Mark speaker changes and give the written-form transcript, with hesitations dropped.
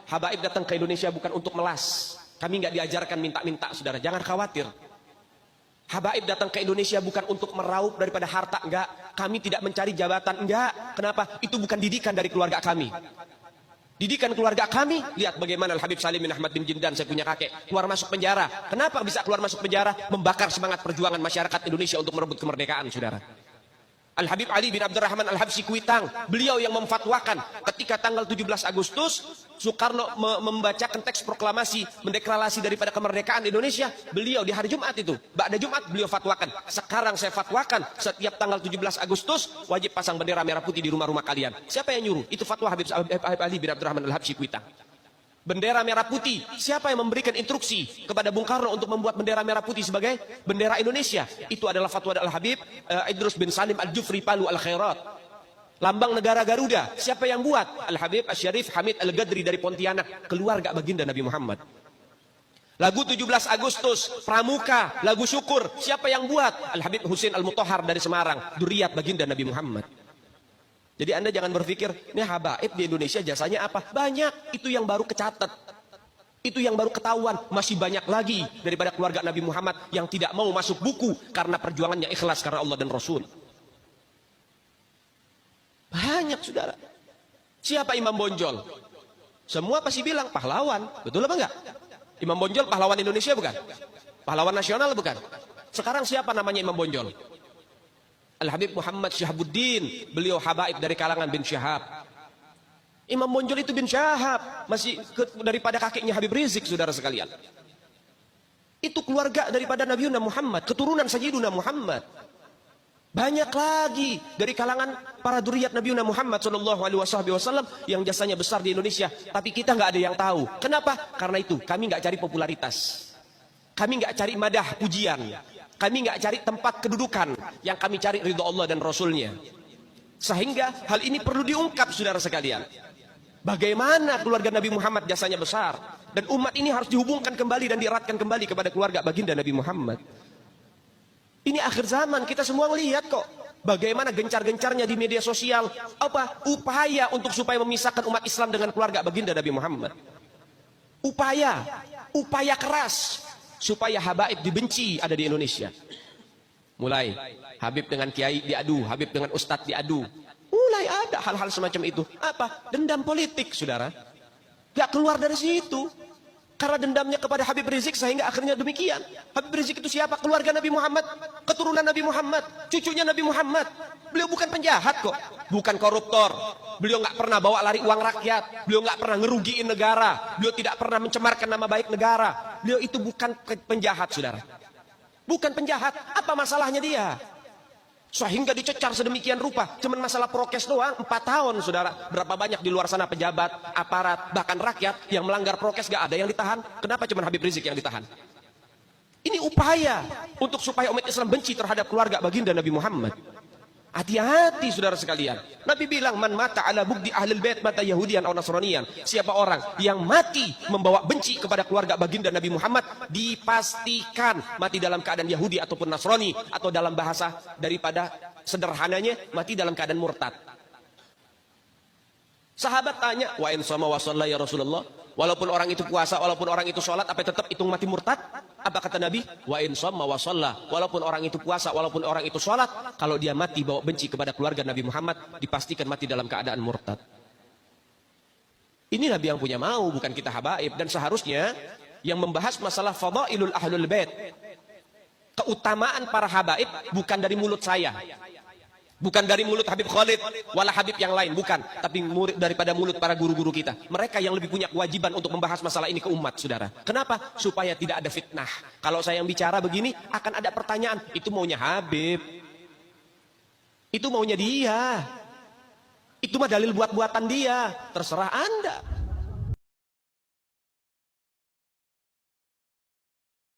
Speaker 1: Habaib datang ke Indonesia bukan untuk melas. Kami nggak diajarkan minta-minta, saudara. Jangan khawatir. Habaib datang ke Indonesia bukan untuk meraup daripada harta, enggak. Kami tidak mencari jabatan, enggak. Kenapa? Itu bukan didikan dari keluarga kami. Didikan keluarga kami, lihat bagaimana Al-Habib Salim bin Ahmad bin Jindan, saya punya kakek, keluar masuk penjara. Kenapa bisa keluar masuk penjara? Membakar semangat perjuangan masyarakat Indonesia untuk merebut kemerdekaan, saudara. Al-Habib Ali bin Abdurrahman Al-Habsyi Kuitang, beliau yang memfatwakan ketika tanggal 17 Agustus Soekarno membacakan teks proklamasi mendeklarasi daripada kemerdekaan Indonesia. Beliau di hari Jumat itu, ba'da Jumat beliau fatwakan, sekarang saya fatwakan setiap tanggal 17 Agustus wajib pasang bendera merah putih di rumah-rumah kalian. Siapa yang nyuruh? Itu fatwa Habib Ali bin Abdurrahman Al-Habsyi Kuitang. Bendera merah putih, siapa yang memberikan instruksi kepada Bung Karno untuk membuat bendera merah putih sebagai bendera Indonesia? Itu adalah fatwa Al-Habib Idrus bin Salim Al-Jufri Palu Al-Khairat. Lambang negara Garuda, siapa yang buat? Al-Habib Asy-Syarif Hamid Al-Gadri dari Pontianak, keluarga baginda Nabi Muhammad. Lagu 17 Agustus, Pramuka, lagu syukur, siapa yang buat? Al-Habib Husain Al-Mutahhar dari Semarang, dzurriyyat baginda Nabi Muhammad. Jadi Anda jangan berpikir, ini habaib di Indonesia jasanya apa? Banyak, itu yang baru kecatat. Itu yang baru ketahuan. Masih banyak lagi daripada keluarga Nabi Muhammad yang tidak mau masuk buku karena perjuangannya ikhlas karena Allah dan Rasul. Banyak, saudara. Siapa Imam Bonjol? Semua pasti bilang pahlawan. Betul apa enggak? Imam Bonjol pahlawan Indonesia bukan? Pahlawan nasional bukan? Sekarang siapa namanya Imam Bonjol? Al-Habib Muhammad Syahabuddin, beliau habaib dari kalangan bin Syahab. Imam Bonjol itu bin Syahab, masih daripada kakeknya Habib Rizik, saudara sekalian. Itu keluarga daripada Nabi Muhammad, keturunan Sayyiduna Muhammad. Banyak lagi dari kalangan para dzurriyyat Nabi Muhammad SAW yang jasanya besar di Indonesia, tapi kita nggak ada yang tahu. Kenapa? Karena itu kami nggak cari popularitas, kami nggak cari madah pujian. Kami nggak cari tempat kedudukan, yang kami cari ridho Allah dan Rasulnya. Sehingga hal ini perlu diungkap, saudara sekalian. Bagaimana keluarga Nabi Muhammad jasanya besar, dan umat ini harus dihubungkan kembali dan dieratkan kembali kepada keluarga baginda Nabi Muhammad. Ini akhir zaman, kita semua melihat kok bagaimana gencar-gencarnya di media sosial upaya untuk supaya memisahkan umat Islam dengan keluarga baginda Nabi Muhammad. Upaya keras supaya habaib dibenci ada di Indonesia. Mulai Habib dengan kiai diadu, Habib dengan ustadz diadu. Mulai ada hal-hal semacam itu. Apa? Dendam politik, saudara. Gak keluar dari situ. Karena dendamnya kepada Habib Rizik sehingga akhirnya demikian. Habib Rizik itu siapa? Keluarga Nabi Muhammad, keturunan Nabi Muhammad, cucunya Nabi Muhammad. Beliau bukan penjahat kok, bukan koruptor. Beliau nggak pernah bawa lari uang rakyat. Beliau nggak pernah ngerugiin negara. Beliau tidak pernah mencemarkan nama baik negara. Beliau itu bukan penjahat, saudara. Bukan penjahat. Apa masalahnya dia? Sehingga dicecar sedemikian rupa. Cuman masalah prokes doang, 4 tahun, saudara. Berapa banyak di luar sana pejabat, aparat, bahkan rakyat yang melanggar prokes gak ada yang ditahan. Kenapa cuman Habib Rizik yang ditahan? Ini upaya untuk supaya umat Islam benci terhadap keluarga baginda Nabi Muhammad. Hati-hati, saudara sekalian. Nabi bilang, man mata ala bugdi ahlul bait mata yahudiyan atau nasraniyan. Siapa orang yang mati membawa benci kepada keluarga baginda Nabi Muhammad, dipastikan mati dalam keadaan Yahudi ataupun Nasrani, atau dalam bahasa daripada sederhananya mati dalam keadaan murtad. Sahabat tanya, wa in sama wa shalla ya Rasulullah, walaupun orang itu puasa, walaupun orang itu sholat, apa tetap hitung mati murtad? Apa kata Nabi? Wa in sama wa shalla, walaupun orang itu puasa, walaupun orang itu sholat, kalau dia mati bawa benci kepada keluarga Nabi Muhammad, dipastikan mati dalam keadaan murtad. Ini Nabi yang punya mau, bukan kita habaib. Dan seharusnya yang membahas masalah fadailul ahlul bait, keutamaan para habaib, bukan dari mulut saya, bukan dari mulut Habib Khalid, wala Habib yang lain, bukan. Tapi murid daripada mulut para guru-guru kita. Mereka yang lebih punya kewajiban untuk membahas masalah ini ke umat, saudara. Kenapa? Supaya tidak ada fitnah. Kalau saya yang bicara begini, akan ada pertanyaan. Itu maunya Habib. Itu maunya dia. Itu mah dalil buat-buatan dia. Terserah Anda.